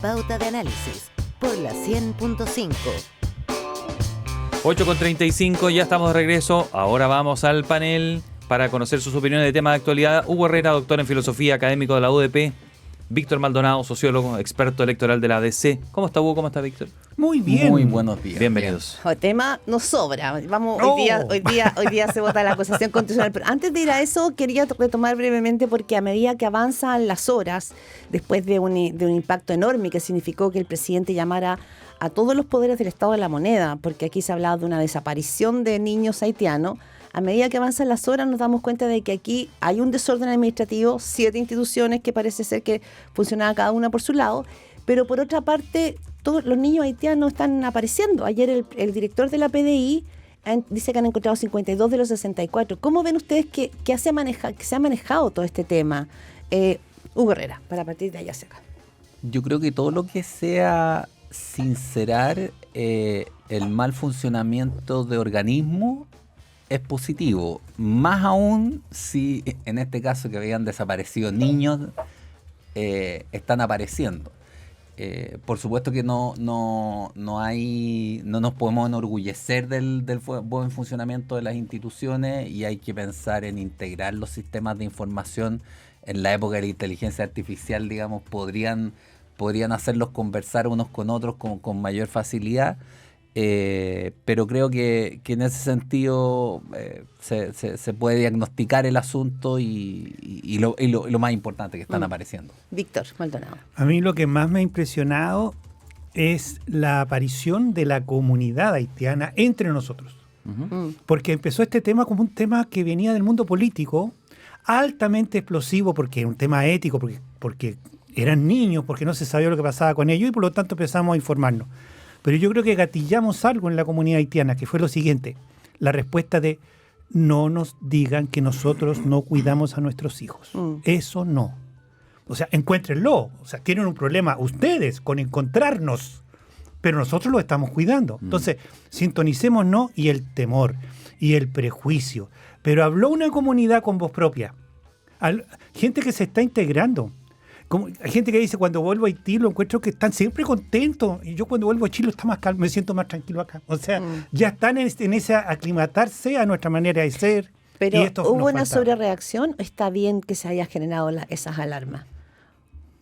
Pauta de análisis por la 100.5. 8:35, ya estamos de regreso. Ahora vamos al panel para conocer sus opiniones de temas de actualidad. Hugo Herrera, doctor en filosofía, académico de la UDP. Víctor Maldonado, sociólogo, experto electoral de la ADC. ¿Cómo está, Hugo? ¿Cómo está, Víctor? Muy bien. Muy buenos días. Bienvenidos. El tema nos sobra. Vamos, No. hoy día se vota la acusación constitucional. Pero antes de ir a eso, quería retomar brevemente, porque a medida que avanzan las horas, después de un impacto enorme que significó que el presidente llamara a todos los poderes del Estado de la moneda, porque aquí se ha hablado de una desaparición de niños haitianos, a medida que avanzan las horas nos damos cuenta de que aquí hay un desorden administrativo, 7 instituciones que parece ser que funcionaban cada una por su lado, pero por otra parte todos los niños haitianos están apareciendo. Ayer el director de la PDI dice que han encontrado 52 de los 64. ¿Cómo ven ustedes que se ha manejado todo este tema? Hugo Herrera, para partir de allá hacia acá. Yo creo que todo lo que sea sincerar el mal funcionamiento de organismos es positivo. Más aún si en este caso que habían desaparecido niños están apareciendo. Por supuesto que no nos podemos enorgullecer del buen funcionamiento de las instituciones, y hay que pensar en integrar los sistemas de información. En la época de la inteligencia artificial, digamos, podrían hacerlos conversar unos con otros con mayor facilidad. Pero creo que en ese sentido se puede diagnosticar el asunto y lo más importante, que están apareciendo. Víctor Maldonado. A mí lo que más me ha impresionado es la aparición de la comunidad haitiana entre nosotros. Porque empezó este tema como un tema que venía del mundo político, altamente explosivo, porque era un tema ético, porque eran niños, porque no se sabía lo que pasaba con ellos, y por lo tanto empezamos a informarnos. Pero yo creo que gatillamos algo en la comunidad haitiana, que fue lo siguiente: la respuesta de no nos digan que nosotros no cuidamos a nuestros hijos. Eso no. O sea, encuéntrenlo. O sea, tienen un problema ustedes con encontrarnos, pero nosotros lo estamos cuidando. Entonces, sintonicémonos, y el temor y el prejuicio. Pero habló una comunidad con voz propia. Gente que se está integrando. Hay gente que dice, cuando vuelvo a Haití lo encuentro que están siempre contentos, y yo cuando vuelvo a Chile está más calmo, me siento más tranquilo acá. O sea, ya están en ese aclimatarse a nuestra manera de ser. Pero ¿hubo una sobrereacción o está bien que se haya generado esas alarmas?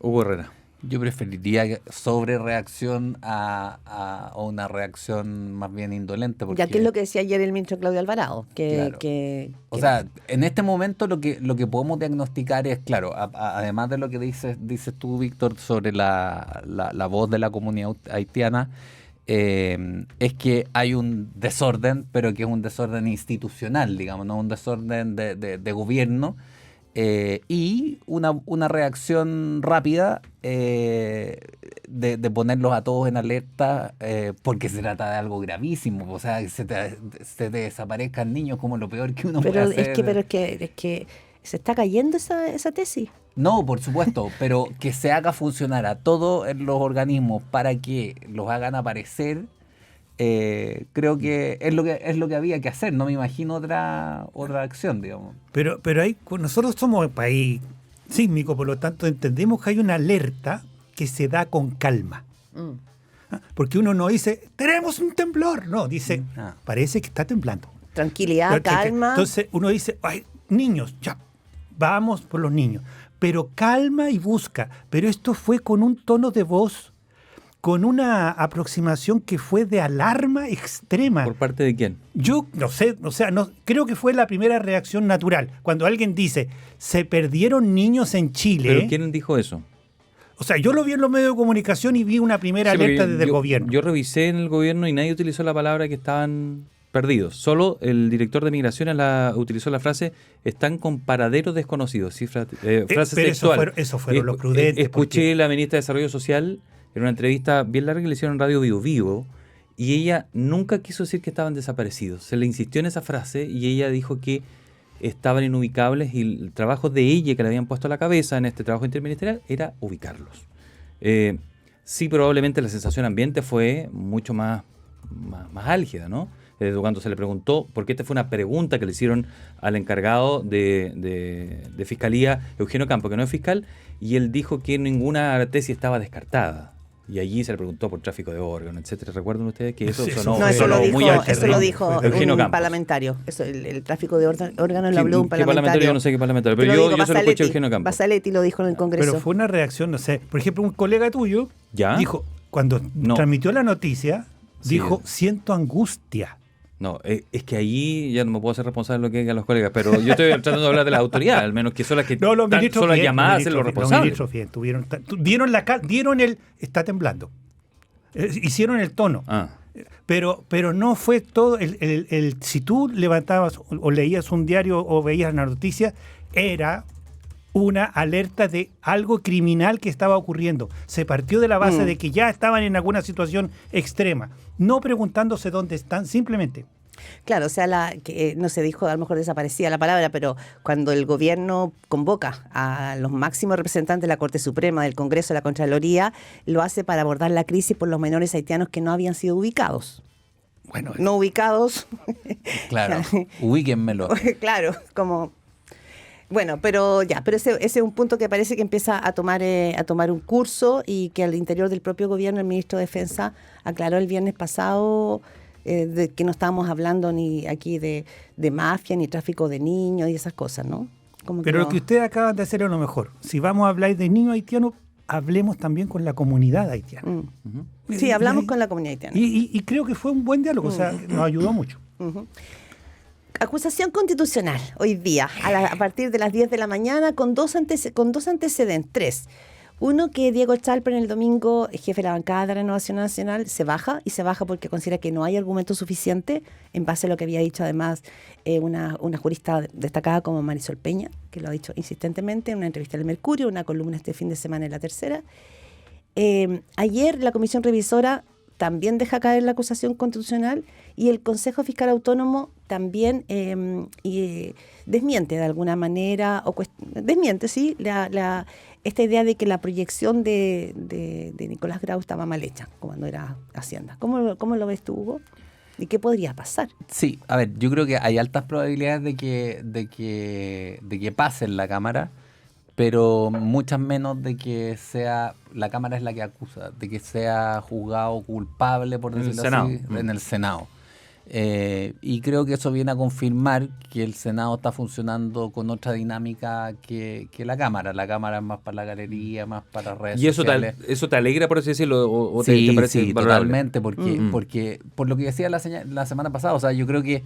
Hugo Herrera. Yo preferiría sobrereacción a una reacción más bien indolente. Porque, ya que es lo que decía ayer el ministro Claudio Alvarado. O sea, en este momento lo que podemos diagnosticar es, claro, además de lo que dices tú, Víctor, sobre la voz de la comunidad haitiana, es que hay un desorden, pero que es un desorden institucional, digamos, no un desorden de gobierno. Y una reacción rápida de ponerlos a todos en alerta, porque se trata de algo gravísimo. O sea, que se te desaparezcan niños como lo peor que uno puede hacer. Pero es que se está cayendo esa tesis. No, por supuesto, pero que se haga funcionar a todos los organismos para que los hagan aparecer. Creo que es lo que había que hacer. No me imagino otra acción, digamos. Pero nosotros somos un país sísmico, por lo tanto entendemos que hay una alerta que se da con calma. Porque uno no dice, tenemos un temblor. No, dice, parece que está temblando. Tranquilidad, calma. Entonces uno dice, ay, niños, ya, vamos por los niños. Pero calma y busca. Pero esto fue con un tono de voz, con una aproximación que fue de alarma extrema. ¿Por parte de quién? Yo no sé, o sea, no, creo que fue la primera reacción natural. Cuando alguien dice, se perdieron niños en Chile. ¿Pero quién dijo eso? O sea, yo lo vi en los medios de comunicación y vi una primera alerta desde el gobierno. Yo revisé en el gobierno y nadie utilizó la palabra que estaban perdidos. Solo el director de Migraciones utilizó la frase, están con paraderos desconocidos. Frase textual. Eso fueron los prudentes. Escuché la ministra de Desarrollo Social en una entrevista bien larga que le hicieron en Radio Vivo Vivo, y ella nunca quiso decir que estaban desaparecidos. Se le insistió en esa frase y ella dijo que estaban inubicables, y el trabajo de ella que le habían puesto a la cabeza en este trabajo interministerial era ubicarlos. Sí, probablemente la sensación ambiente fue mucho más álgida, ¿no? Cuando se le preguntó, porque esta fue una pregunta que le hicieron al encargado de Fiscalía, Eugenio Campo, que no es fiscal, y él dijo que ninguna tesis estaba descartada. Y allí se le preguntó por tráfico de órganos, etcétera. ¿Recuerdan ustedes que eso Sí, sonó? No, eso lo sonó muy dijo, alto? eso lo dijo Eugenio un Campos. parlamentario. Eso, el tráfico de órganos lo ¿Qué- habló un qué parlamentario? Yo no sé qué parlamentario, pero Te lo yo digo, se lo escuché a Basaletti. Eugenio Campos. Basaletti lo dijo en el Congreso. Pero fue una reacción, no sé. Por ejemplo, un colega tuyo ¿Ya? dijo, cuando No. transmitió la noticia, Sí. dijo, siento angustia. No, es que ahí ya no me puedo hacer responsable de lo que digan los colegas, pero yo estoy tratando de hablar de las autoridades, al menos que son las que No, los ministros son las bien, llamadas a ser los Los responsables. ministros bien, dieron el, está temblando. Hicieron el tono. Ah, Pero no fue todo. Si tú levantabas o leías un diario o veías una noticia, era una alerta de algo criminal que estaba ocurriendo. Se partió de la base de que ya estaban en alguna situación extrema, no preguntándose dónde están, simplemente. Claro, o sea, no se dijo, a lo mejor desaparecía la palabra, pero cuando el gobierno convoca a los máximos representantes de la Corte Suprema, del Congreso, de la Contraloría, lo hace para abordar la crisis por los menores haitianos que no habían sido ubicados. Bueno, No ubicados, Claro, ubíquenmelo. claro, como... Bueno, pero ese es un punto que parece que empieza a tomar un curso y que al interior del propio gobierno el ministro de Defensa aclaró el viernes pasado de que no estábamos hablando ni aquí de mafia, ni tráfico de niños y esas cosas, ¿no? Como pero no. lo que ustedes acaban de hacer es lo mejor. Si vamos a hablar de niños haitianos, hablemos también con la comunidad haitiana. Sí, hablamos con la comunidad haitiana. Y creo que fue un buen diálogo, o sea, nos ayudó mucho. Acusación constitucional hoy día, a partir de las 10 de la mañana, con dos antecedentes, tres. Uno, que Diego Chalper el domingo, jefe de la bancada de Renovación Nacional, se baja porque considera que no hay argumento suficiente, en base a lo que había dicho además una jurista destacada como Marisol Peña, que lo ha dicho insistentemente en una entrevista en El Mercurio, una columna este fin de semana en La Tercera. Ayer la Comisión Revisora también deja caer la acusación constitucional y el Consejo Fiscal Autónomo también desmiente de alguna manera, desmiente, sí, esta idea de que la proyección de Nicolás Grau estaba mal hecha cuando era Hacienda. ¿Cómo lo ves tú, Hugo? ¿Y qué podría pasar? Sí, a ver, yo creo que hay altas probabilidades de que pase en la Cámara, pero muchas menos de que sea, la Cámara es la que acusa, de que sea juzgado culpable, por En el decirlo así, Senado. en el Senado. Y creo que eso viene a confirmar que el Senado está funcionando con otra dinámica que la Cámara. La Cámara es más para la galería, más para redes ¿y eso sociales. eso te alegra, por así decirlo, o Sí, te parece sí, valorable? totalmente, porque por lo que decía la semana pasada, o sea, yo creo que,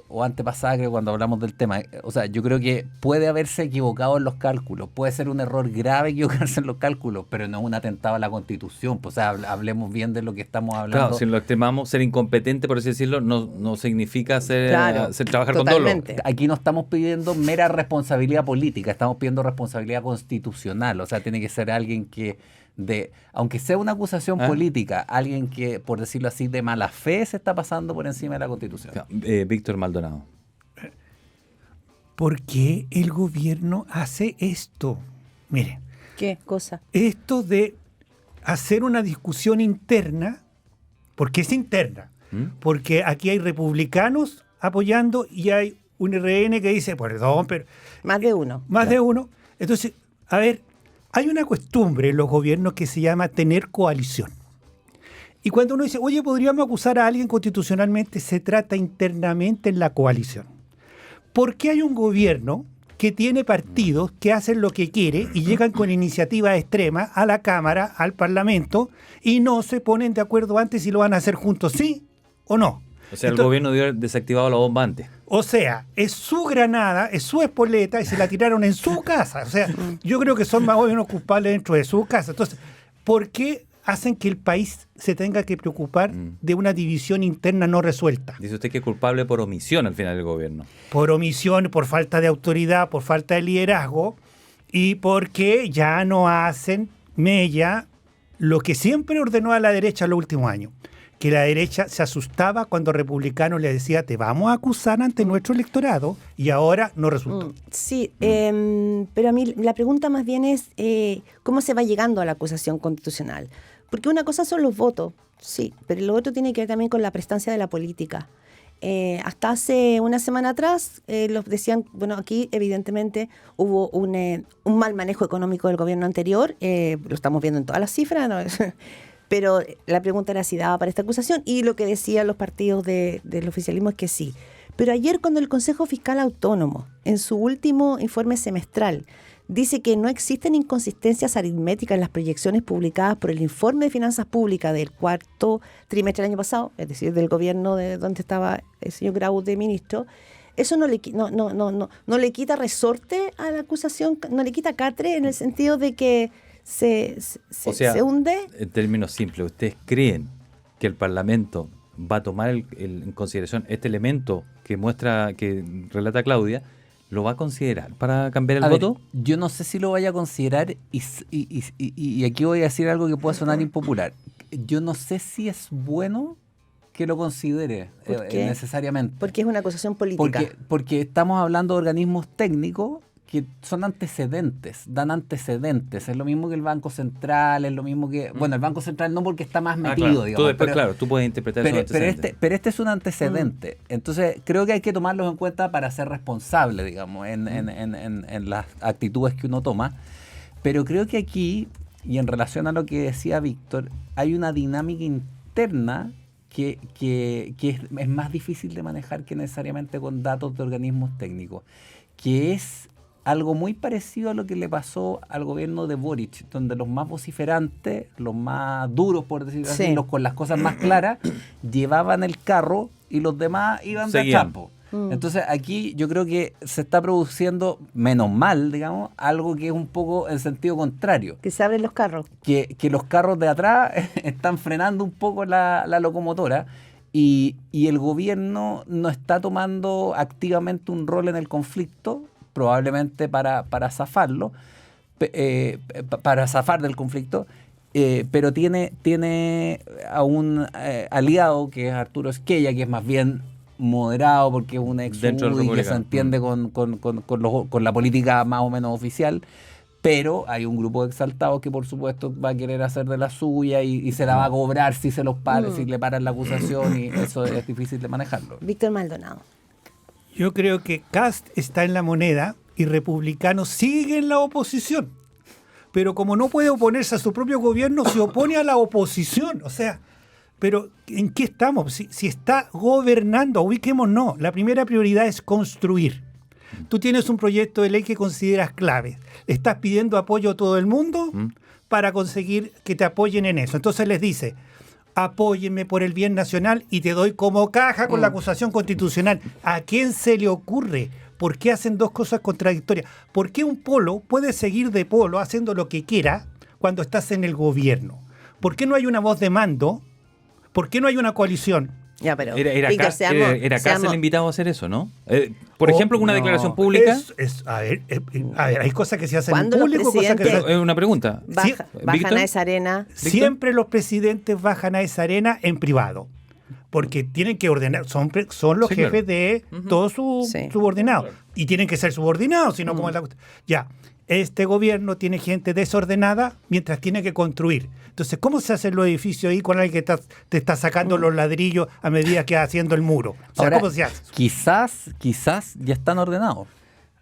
o antepasada, creo, cuando hablamos del tema, o sea, yo creo que puede haberse equivocado en los cálculos, puede ser un error grave equivocarse en los cálculos, pero no es un atentado a la Constitución, pues, o sea, hablemos bien de lo que estamos hablando. Claro, si lo extremamos, ser incompetente, por así decirlo, no significa Claro, trabajar totalmente. con dolo. Aquí no estamos pidiendo mera responsabilidad política, estamos pidiendo responsabilidad constitucional, o sea, tiene que ser alguien que, aunque sea una acusación política, alguien que, por decirlo así, de mala fe se está pasando por encima de la Constitución. Víctor Maldonado. ¿Por qué el gobierno hace esto? Miren, ¿Qué cosa? esto de hacer una discusión interna, porque es interna, porque aquí hay republicanos apoyando y hay un RN que dice, perdón, pero Más de uno. más de uno. Entonces, a ver, hay una costumbre en los gobiernos que se llama tener coalición. Y cuando uno dice, oye, podríamos acusar a alguien constitucionalmente, se trata internamente en la coalición. ¿Por qué hay un gobierno que tiene partidos que hacen lo que quiere y llegan con iniciativas extremas a la Cámara, al Parlamento, y no se ponen de acuerdo antes si lo van a hacer juntos, sí o no? O sea, el Entonces, gobierno dio desactivado la bomba antes. o sea, es su granada, es su espoleta y se la tiraron en su casa. O sea, yo creo que son más o menos culpables dentro de su casa. Entonces, ¿por qué hacen que el país se tenga que preocupar de una división interna no resuelta? Dice usted que es culpable por omisión al final del gobierno. Por omisión, por falta de autoridad, por falta de liderazgo y porque ya no hacen mella lo que siempre ordenó a la derecha en los últimos años. Que la derecha se asustaba cuando republicanos le decía, te vamos a acusar ante nuestro electorado, y ahora no resultó. Sí, pero a mí la pregunta más bien es ¿cómo se va llegando a la acusación constitucional? Porque una cosa son los votos, sí, pero lo otro tiene que ver también con la prestancia de la política. hasta hace una semana atrás, los decían, bueno, aquí evidentemente hubo un mal manejo económico del gobierno anterior, lo estamos viendo en todas las cifras, ¿no? Pero la pregunta era si daba para esta acusación, y lo que decían los partidos del oficialismo es que sí. Pero ayer, cuando el Consejo Fiscal Autónomo, en su último informe semestral, dice que no existen inconsistencias aritméticas en las proyecciones publicadas por el informe de finanzas públicas del cuarto trimestre del año pasado, es decir, del gobierno de donde estaba el señor Grau de ministro, eso no le quita resorte a la acusación, no le quita catre en el sentido de que se hunde. En términos simples, ¿ustedes creen que el Parlamento va a tomar en consideración este elemento que relata Claudia? ¿Lo va a considerar para cambiar el voto? Yo no sé si lo vaya a considerar y aquí voy a decir algo que pueda sonar impopular. Yo no sé si es bueno que lo considere necesariamente. Porque es una acusación política. Porque estamos hablando de organismos técnicos que son antecedentes, dan antecedentes. Es lo mismo que el Banco Central, es lo mismo que... Bueno, el Banco Central no, porque está más metido, claro. digamos. Tú puedes interpretar esos antecedentes. Pero este es un antecedente. Entonces, creo que hay que tomarlos en cuenta para ser responsable, digamos, en las actitudes que uno toma. Pero creo que aquí, y en relación a lo que decía Víctor, hay una dinámica interna que es más difícil de manejar que necesariamente con datos de organismos técnicos, que es algo muy parecido a lo que le pasó al gobierno de Boric, donde los más vociferantes, los más duros, por decirlo así, los con las cosas más claras, llevaban el carro y los demás iban de achapo. Entonces aquí yo creo que se está produciendo, menos mal, digamos, algo que es un poco en sentido contrario. Que se abren los carros. Que los carros de atrás están frenando un poco la locomotora y el gobierno no está tomando activamente un rol en el conflicto, probablemente para zafarlo, para zafar del conflicto, pero tiene a un aliado que es Arturo Esquella, que es más bien moderado porque es un ex UDI que se entiende con la política más o menos oficial, pero hay un grupo de exaltados que por supuesto va a querer hacer de la suya y se la va a cobrar si se los para, si le paran la acusación, y eso es difícil de manejarlo. Víctor Maldonado. Yo creo que Kast está en la moneda y republicanos siguen en la oposición. Pero como no puede oponerse a su propio gobierno, se opone a la oposición. O sea, pero ¿en qué estamos? Si está gobernando, ubiquémonos. La primera prioridad es construir. Tú tienes un proyecto de ley que consideras clave. Le estás pidiendo apoyo a todo el mundo para conseguir que te apoyen en eso. Entonces les dice: apóyenme por el bien nacional y te doy como caja con la acusación constitucional. ¿A quién se le ocurre? ¿Por qué hacen dos cosas contradictorias? ¿Por qué un polo puede seguir de polo haciendo lo que quiera cuando estás en el gobierno? ¿Por qué no hay una voz de mando? ¿Por qué no hay una coalición? Ya, pero Era Cárcel invitado a hacer eso, ¿no? Por ejemplo, una declaración pública. A ver, hay cosas que se hacen en ¿Cuándo público, los cosas que se Es una pregunta. bajan a esa arena? Siempre los presidentes bajan a esa arena en privado, porque tienen que ordenar, son los jefes de todos sus subordinados, y tienen que ser subordinados, sino como es la cuestión. Ya, este gobierno tiene gente desordenada mientras tiene que construir. Entonces, ¿cómo se hacen los edificios ahí con alguien que te está sacando los ladrillos a medida que va haciendo el muro? O sea, ahora, ¿cómo se hace? Quizás ya están ordenados.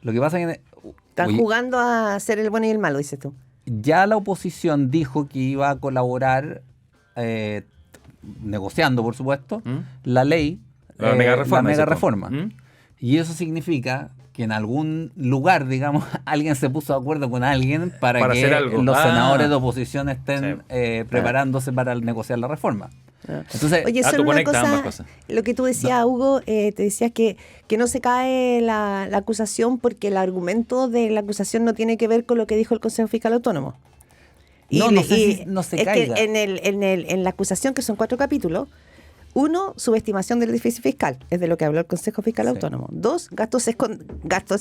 Lo que pasa es que... Están jugando a ser el bueno y el malo, dices tú. Ya la oposición dijo que iba a colaborar, negociando, por supuesto, la ley, la mega reforma. Y eso significa que en algún lugar, digamos, alguien se puso de acuerdo con alguien para que hacer algo. Los senadores de oposición estén preparándose para negociar la reforma. Entonces, oye, solo una cosa, lo que tú decías, Hugo, te decías que no se cae la acusación porque el argumento de la acusación no tiene que ver con lo que dijo el Consejo Fiscal Autónomo. No se caiga. Que en la acusación, que son 4 capítulos, 1, subestimación del déficit fiscal, es de lo que habló el Consejo Fiscal Autónomo. 2, gastos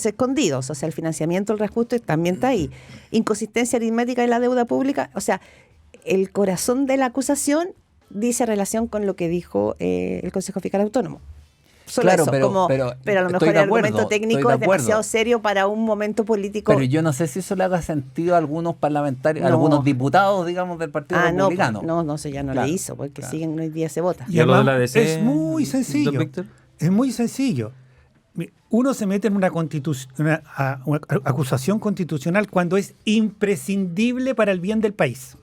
escondidos, o sea, el financiamiento, el reajuste también está ahí. Inconsistencia aritmética de la deuda pública, o sea, el corazón de la acusación dice relación con lo que dijo el Consejo Fiscal Autónomo. Solo claro, eso, pero a lo mejor el argumento técnico es demasiado serio para un momento político. Pero yo no sé si eso le haga sentido a algunos parlamentarios, a algunos diputados, digamos, del Partido Republicano. No, ya no le hizo, porque siguen, hoy día se vota. Y además, es muy sencillo. Es muy sencillo. Uno se mete en una acusación constitucional cuando es imprescindible para el bien del país.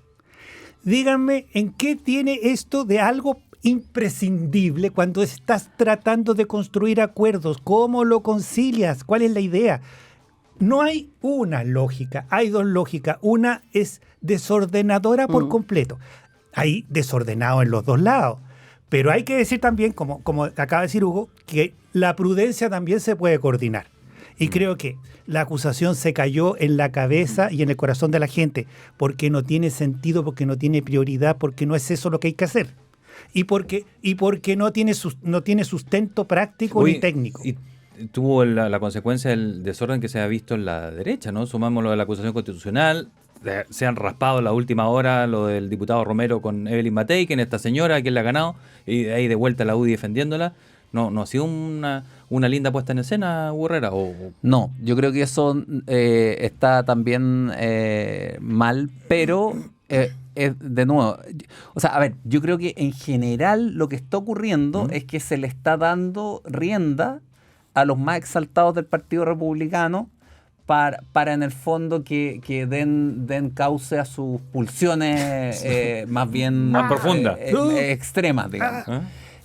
Díganme, ¿en qué tiene esto de algo imprescindible cuando estás tratando de construir acuerdos? ¿Cómo lo concilias? ¿Cuál es la idea? No hay una lógica, hay dos lógicas. Una es desordenadora por completo. Hay desordenado en los dos lados. Pero hay que decir también, como acaba de decir Hugo, que la prudencia también se puede coordinar. Y creo que la acusación se cayó en la cabeza y en el corazón de la gente porque no tiene sentido, porque no tiene prioridad, porque no es eso lo que hay que hacer. Y porque no tiene sustento práctico ni técnico. Y tuvo la consecuencia del desorden que se ha visto en la derecha, ¿no? Sumamos lo de la acusación constitucional. Se han raspado en la última hora lo del diputado Romero con Evelyn Matei, que en esta señora, quien la ha ganado, y de ahí de vuelta la UDI defendiéndola. ¿No ha sido una linda puesta en escena, Hugo Herrera? No, yo creo que eso está también mal, pero de nuevo, o sea, a ver, yo creo que en general lo que está ocurriendo es que se le está dando rienda a los más exaltados del Partido Republicano para en el fondo que den cauce a sus pulsiones más bien más profundas, extremas, digamos.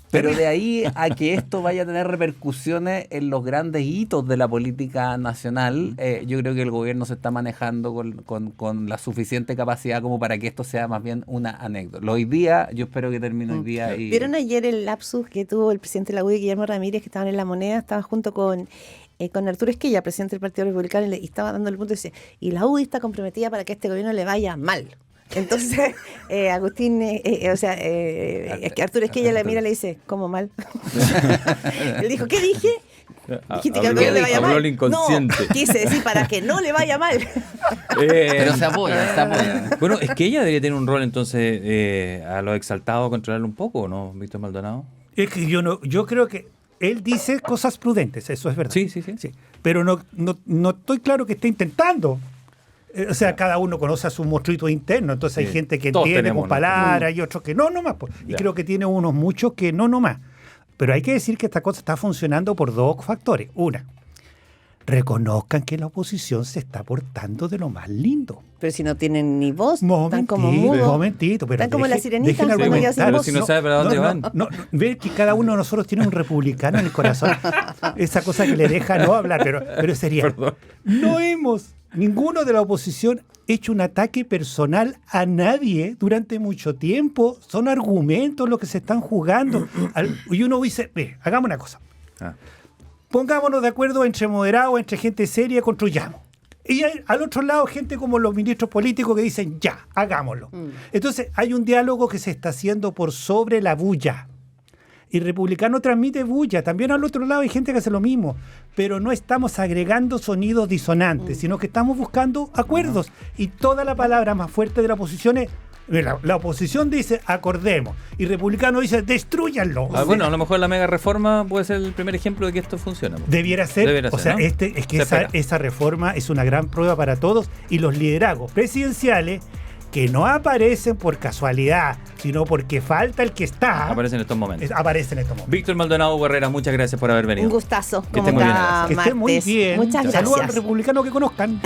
Pero de ahí a que esto vaya a tener repercusiones en los grandes hitos de la política nacional, yo creo que el gobierno se está manejando con la suficiente capacidad como para que esto sea más bien una anécdota. Hoy día, yo espero que termine hoy día. ¿Vieron ayer el lapsus que tuvo el presidente de la UDI, Guillermo Ramírez, que estaban en La Moneda? Estaba junto con Arturo Esquella, presidente del Partido Republicano, y estaba dando el punto y decía, y la UDI está comprometida para que este gobierno le vaya mal. Entonces, Agustín, Arturo Esquella le mira y le dice, ¿cómo mal? Él dijo, ¿qué dije? Dijiste que al gobierno le vaya mal. Inconsciente. No, quise decir para que no le vaya mal. Pero se apoya. Bueno, es que ella debería tener un rol entonces a los exaltados, controlarlo un poco, ¿no, Víctor Maldonado? Es que yo creo que él dice cosas prudentes, eso es verdad. Sí. Pero no estoy claro que esté intentando. O sea, cada uno conoce a su monstruito interno, entonces hay gente que entiende con palabras y otros que no más. Pues. Y creo que tiene unos muchos que no más. Pero hay que decir que esta cosa está funcionando por dos factores. Una, reconozcan que la oposición se está portando de lo más lindo. Pero si no tienen ni voz, están como mudos. Momentito. Pero están como las sirenitas cuando ya sin pero voz. si no sabe para dónde van. Ver que cada uno de nosotros tiene un republicano en el corazón. Esa cosa que le deja no hablar, pero sería. Perdón. No hemos, ninguno de la oposición, hecho un ataque personal a nadie durante mucho tiempo. Son argumentos los que se están jugando. Y uno dice, hagamos una cosa. Pongámonos de acuerdo entre moderados, entre gente seria, construyamos. Y hay, al otro lado, gente como los ministros políticos que dicen, ya, hagámoslo. Entonces, hay un diálogo que se está haciendo por sobre la bulla. Y Republicano transmite bulla. También al otro lado hay gente que hace lo mismo. Pero no estamos agregando sonidos disonantes, sino que estamos buscando acuerdos. Y toda la palabra más fuerte de la oposición es... La oposición dice, acordemos. Y Republicano dice, destrúyanlo. Bueno, a lo mejor la mega reforma puede ser el primer ejemplo de que esto funciona. Debiera ser, o sea, ¿no? es que esa reforma es una gran prueba para todos. Y los liderazgos presidenciales que no aparecen por casualidad, sino porque falta el que está. Aparecen en estos momentos. Víctor Maldonado, Herrera, muchas gracias por haber venido. Un gustastazo. Que esté muy bien. Que esté muy bien. Muchas gracias. Saludos al republicano que conozcan.